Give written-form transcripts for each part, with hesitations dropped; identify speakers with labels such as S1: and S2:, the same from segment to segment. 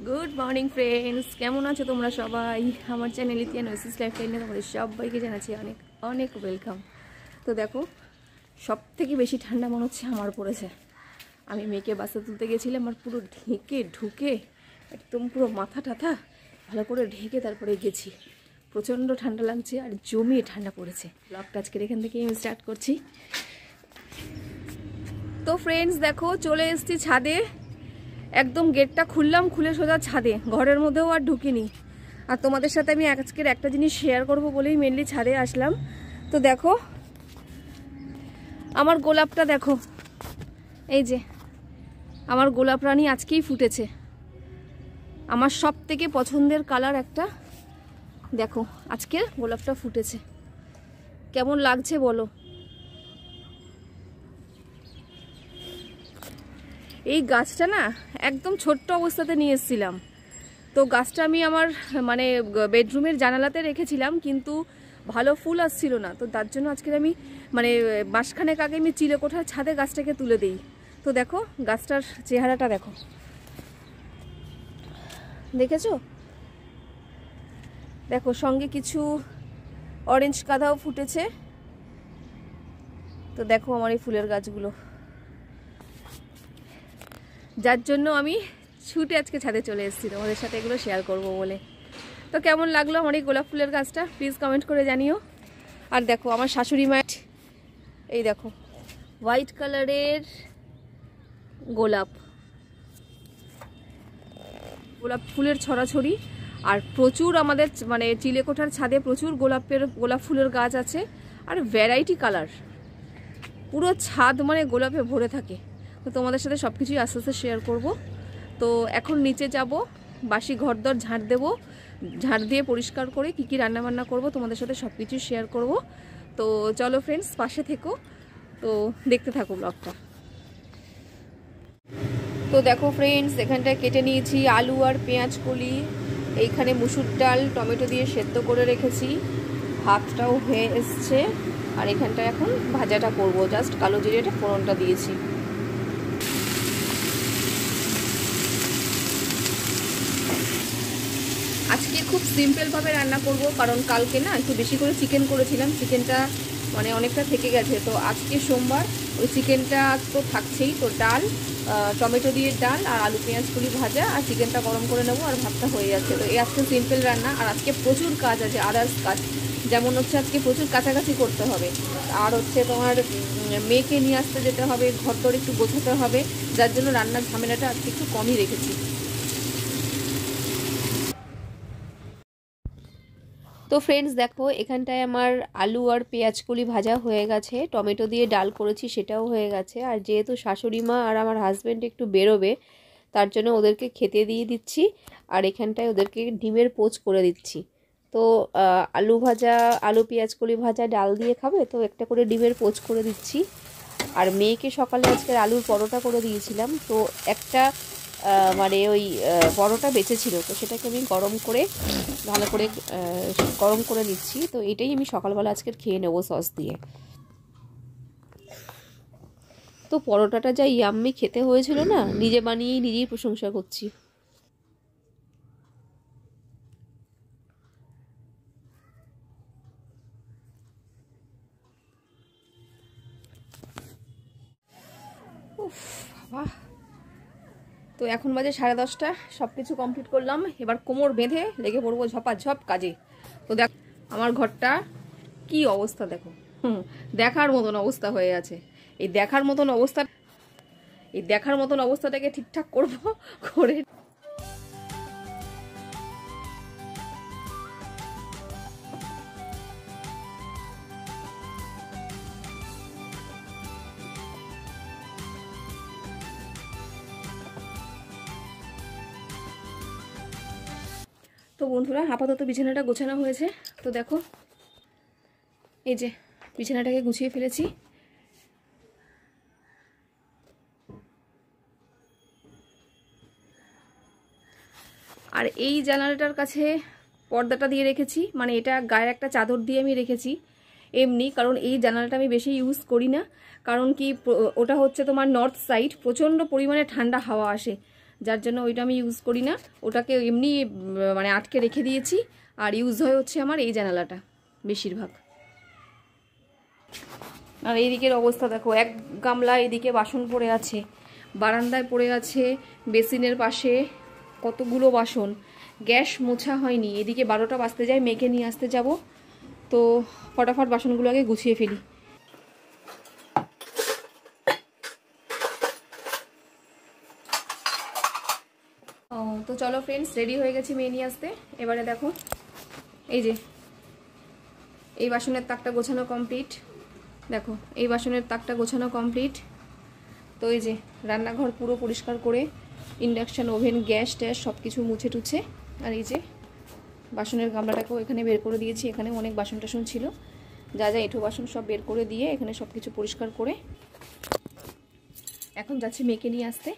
S1: Good morning friends, কেমন আছো তোমরা সবাই? আমার চ্যানেল ইতিয়ান ওয়েসিস লাইফস্টাইলে তোমাদের সবাইকে জানাচ্ছি অনেক অনেক ওয়েলকাম। তো দেখো, সব থেকে বেশি ঠান্ডা মনে হচ্ছে আমার পড়েছে। আমি মেয়েকে বাসে তুলতে গেছিলাম, আর পুরো ঢেকে ঢুকে একদম পুরো মাথা টাথা ভালো করে ঢেকে তারপরে গেছি। প্রচণ্ড ঠান্ডা লাগছে আর জমিয়ে ঠান্ডা পড়েছে। ব্লগটা আজকের এখান থেকেই আমি স্টার্ট করছি। তো ফ্রেন্ডস দেখো, চলে এসেছি ছাদে। একদম গেটটা খুললাম, খুলে সোজা ছাদে, ঘরের মধ্যেও আর ঢুকিনি। আর তোমাদের সাথে আমি আজকের একটা জিনিস শেয়ার করব বলেই মেনলি ছাদে আসলাম। তো দেখো আমার গোলাপটা, দেখো এই যে আমার গোলাপ রানী আজকেই ফুটেছে। আমার সব থেকে পছন্দের কালার একটা, দেখো আজকে গোলাপটা ফুটেছে। কেমন লাগছে বলো? এই গাছটা না একদম ছোট্ট অবস্থাতে নিয়ে এসেছিলাম। তো গাছটা আমি আমার মানে বেডরুমের জানালাতে রেখেছিলাম, কিন্তু ভালো ফুল আসছিল না। তো তার জন্য আজকে আমি মানে মাসখানেক আগে আমি চিলেকোঠার ছাদে গাছটাকে তুলে দিই। তো দেখো গাছটার চেহারাটা দেখো, দেখেছো? দেখো সঙ্গে কিছু অরেঞ্জ কাঁদাও ফুটেছে। তো দেখো আমার এই ফুলের গাছগুলো, যার জন্য আমি ছুটে আজকে ছাদে চলে এসেছি তোমাদের সাথে এগুলো শেয়ার করব বলে। তো কেমন লাগলো আমার এই গোলাপ ফুলের গাছটা প্লিজ কমেন্ট করে জানিও। আর দেখো আমার শাশুড়ি মা, এই দেখো হোয়াইট কালারের গোলাপ ফুলের ছড়াছড়ি। আর প্রচুর আমাদের মানে চিলেকোঠার ছাদে প্রচুর গোলাপ ফুলের গাছ আছে, আর ভ্যারাইটি কালার। পুরো ছাদ মানে গোলাপে ভরে থাকে। তো তোমাদের সাথে সব কিছুই আস্তে আস্তে শেয়ার করব। তো এখন নিচে যাব, বাসি ঘরদর ঝাড় দেবো, ঝাড় দিয়ে পরিষ্কার করে কী কী রান্নাবান্না করব তোমাদের সাথে সব কিছুই শেয়ার করব। তো চলো ফ্রেন্ডস, পাশে থেকো, তো দেখতে থাকো ব্লগটা। তো দেখো ফ্রেন্ডস, এখানটায় কেটে নিয়েছি আলু আর পেঁয়াজ কলি। এইখানে মুসুর ডাল টমেটো দিয়ে সেদ্ধ করে রেখেছি, ভাতটাও হয়ে এসছে। আর এখানটায় এখন ভাজাটা করব, জাস্ট কালো জিরেটা ফোড়নটা দিয়েছি। আজকে খুব সিম্পলভাবে রান্না করব, কারণ কালকে না একটু বেশি করে চিকেন করেছিলাম, চিকেনটা মানে অনেকটা থেকে গেছে। তো আজকে সোমবার, ওই চিকেনটা তো থাকছেই। তো ডাল, টমেটো দিয়ে ডাল আর আলু পেঁয়াজ কলি ভাজা, আর চিকেনটা গরম করে নেবো, আর ভাতটা হয়ে যাচ্ছে। তো এই আজকে সিম্পল রান্না। আর আজকে প্রচুর কাজ আছে, আদার্স কাজ, যেমন হচ্ছে আজকে প্রচুর কাছাকাছি করতে হবে, আর হচ্ছে তোমার মেয়েকে নিয়ে আসতে যেতে হবে, ঘর দর একটু গোছাতে হবে, যার জন্য রান্নার ঝামেলাটা আজকে একটু কমই রেখেছি। তো ফ্রেন্ডস দেখো, এখানটায় আমার আলু আর পেঁয়াজ কলি ভাজা হয়ে গেছে, টমেটো দিয়ে ডাল করেছি সেটাও হয়ে গেছে। আর যেহেতু শাশুড়ি মা আর আমার হাজব্যান্ড একটু বেরোবে, তার জন্য ওদেরকে খেতে দিয়ে দিচ্ছি। আর এখানটায় ওদেরকে ডিমের পোচ করে দিচ্ছি। তো আলু ভাজা, আলু পেঁয়াজ কলি ভাজা ডাল দিয়ে খাবে, তো একটা করে ডিমের পোচ করে দিচ্ছি। আর মেয়েকে সকালে আজকের আলুর পরোটা করে দিয়েছিলাম, তো একটা মানে ওই পরোটা বেঁচেছিল, তো সেটাকে আমি গরম করে ভালো করে গরম করে নিচ্ছি। তো এটাই আমি সকালবেলা আজকের খেয়ে নেবো সস দিয়ে। তো পরোটাটা যা ইয়াম্মি খেতে হয়েছিল না, নিজে বানিয়েই নিজেই প্রশংসা করছি। উফ বাবা! তো এখন বাজে 10:30, সব কিছু কমপ্লিট করলাম। এবার কোমর বেঁধে লেগে পড়বো ঝপাঝপ কাজে। তো দেখ আমার ঘরটা কি অবস্থা, দেখো দেখার মতন অবস্থা হয়ে আছে। এই দেখার মতন অবস্থাটাকে ঠিকঠাক করবো করে। তো বন্ধুরা, আপাতত বিছানাটা গোছানো হয়েছে। তো দেখো এই যে বিছানাটাকে গুছিয়ে ফেলেছি। আর এই জানালাটার কাছে পর্দাটা দিয়ে রেখেছি, মানে এটা গায়ে একটা চাদর দিয়ে আমি রেখেছি এমনি, কারণ এই জানালাটা আমি বেশি ইউজ করি না। কারণ কি, ওটা হচ্ছে তোমার নর্থ সাইড, প্রচণ্ড পরিমাণে ঠান্ডা হাওয়া আসে।
S2: যার জন্য ওইটা আমি ইউজ করি না, ওটাকে এমনি মানে আটকে রেখে দিয়েছি। আর ইউজ হয় হচ্ছে আমার এই জানালাটা বেশিরভাগ। আর এইদিকের অবস্থা দেখো, এক গামলা এদিকে বাসন পড়ে আছে, বারান্দায় পড়ে আছে, বেসিনের পাশে কতগুলো বাসন, গ্যাস মোছা হয়নি। এদিকে 12টা বাজতে যায়, মেয়েকে নিয়ে আসতে যাব, তো ফটাফট বাসনগুলো আগে গুছিয়ে ফেলি। তো চলো ফ্রেন্ডস, রেডি হয়ে গেছি মেয়ে নিয়ে আসতে। এবারে দেখো এই যে এই বাসনের তাকটা গোছানো কমপ্লিট, দেখো এই বাসনের তাকটা গোছানো কমপ্লিট। তো এই যে রান্নাঘর পুরো পরিষ্কার করে ইন্ডাকশান, ওভেন, গ্যাস ট্যাস সব কিছু মুছে টুছে, আর এই যে বাসনের গামলাটাকেও এখানে বের করে দিয়েছি। এখানে অনেক বাসন টাসন ছিল, যা যা এঁঠো বাসন সব বের করে দিয়ে এখানে সব কিছু পরিষ্কার করে এখন যাচ্ছি মেয়েকে নিয়ে আসতে।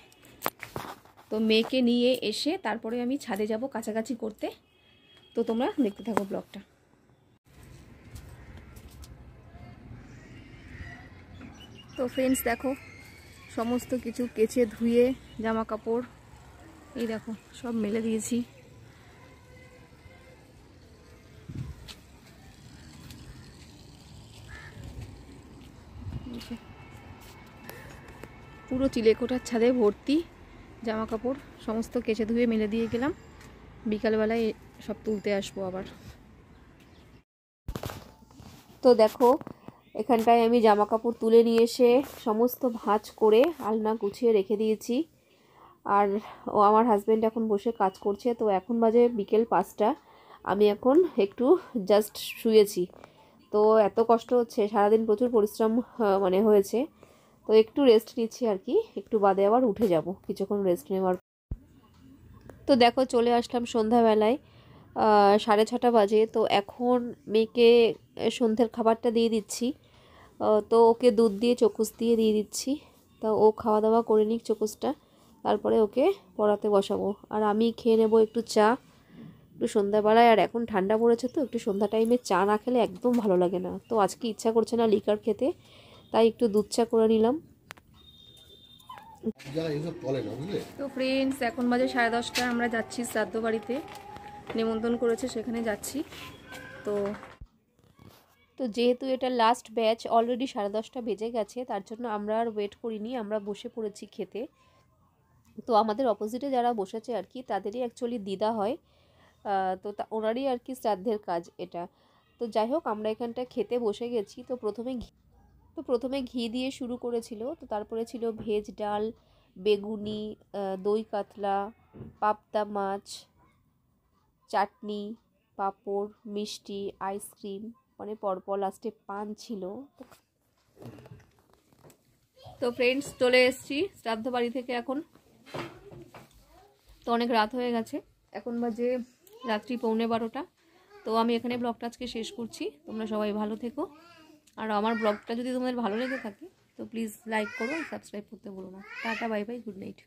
S2: তো মেয়েকে নিয়ে এসে তারপরে আমি ছাদে যাব কাছাকাছি করতে। তো তোমরা দেখতে থাকো ব্লগটা। তো ফ্রেন্ডস দেখো, সমস্ত কিছু কেচে ধুয়ে জামা কাপড় এই দেখো সব মেলে দিয়েছি। পুরো চিলেকোঠার ছাদে ভর্তি জামা কাপড়, সমস্ত কেচে ধুয়ে মেলে দিয়ে গেলাম। বিকালবেলায় সব তুলতে আসবো আবার।
S1: তো দেখো এখানটায় আমি জামা কাপড় তুলে নিয়ে এসে সমস্ত ভাঁজ করে আলনা গুছিয়ে রেখে দিয়েছি। আর আমার হাজব্যান্ড এখন বসে কাজ করছে। তো এখন বাজে বিকেল 5টা, আমি এখন একটু জাস্ট শুয়েছি। তো এত কষ্ট হচ্ছে, সারাদিন প্রচুর পরিশ্রম মানে হয়েছে, তো একটু রেস্ট নিচ্ছি আর কি। একটু বাদে আবার উঠে যাব কিছুক্ষণ রেস্ট নেওয়ার। তো দেখো চলে আসলাম সন্ধ্যাবেলায়, 6:30 বাজে। তো এখন মেয়েকে সন্ধ্যের খাবারটা দিয়ে দিচ্ছি। তো ওকে দুধ দিয়ে চকুস দিয়ে দিচ্ছি। তো ও খাওয়া দাওয়া করে নিক চকুসটা, তারপরে ওকে পড়াতে বসাবো। আর আমি খেয়ে নেবো একটু চা, একটু সন্ধ্যাবেলায়। আর এখন ঠান্ডা পড়েছে, তো একটু সন্ধ্যা টাইমে চা না খেলে একদম ভালো লাগে না। তো আজকে ইচ্ছা করছে না লিকার খেতে, তাই একটু দুধ চা করে নিলাম।
S2: তো ফ্রেন্ডস এখন বাজে 10:30, আমরা যাচ্ছি শ্রাদ্ধ বাড়িতে, নিমন্ত্রণ করেছে সেখানে যাচ্ছি।
S1: তো যেহেতু এটা লাস্ট ব্যাচ, অলরেডি 10:30 বেজে গেছে, তার জন্য আমরা আর ওয়েট করিনি, আমরা বসে পড়েছি খেতে। তো আমাদের অপোজিটে যারা বসেছে আর কি, তাদেরই অ্যাকচুয়ালি দিদা হয়। তো ওনারই আর কি শ্রাদ্ধের কাজ এটা। তো যাই হোক, আমরা এখানটা খেতে বসে গেছি। তো প্রথমে ঘি দিয়ে শুরু করেছিল। তো তারপরে ছিল ভেজ ডাল, বেগুনি, দই কাতলা, পাবদা মাছ, চাটনি, পাঁপড়, মিষ্টি, আইসক্রিম, মানে পরপর লাস্টে পান ছিল।
S2: তো ফ্রেন্ডস চলে এসেছি শ্রাদ্ধ বাড়ি থেকে এখন। তো অনেক রাত হয়ে গেছে, এখন বাজে রাত্রি 11:15। তো আমি এখানে ব্লগটা আজকে শেষ করছি। তোমরা সবাই ভালো থেকো, আর আমার ব্লগটা যদি তোমাদের ভালো লেগে থাকে তো প্লিজ লাইক করো, সাবস্ক্রাইব করতে ভুলো না। Tata, bye bye, good night.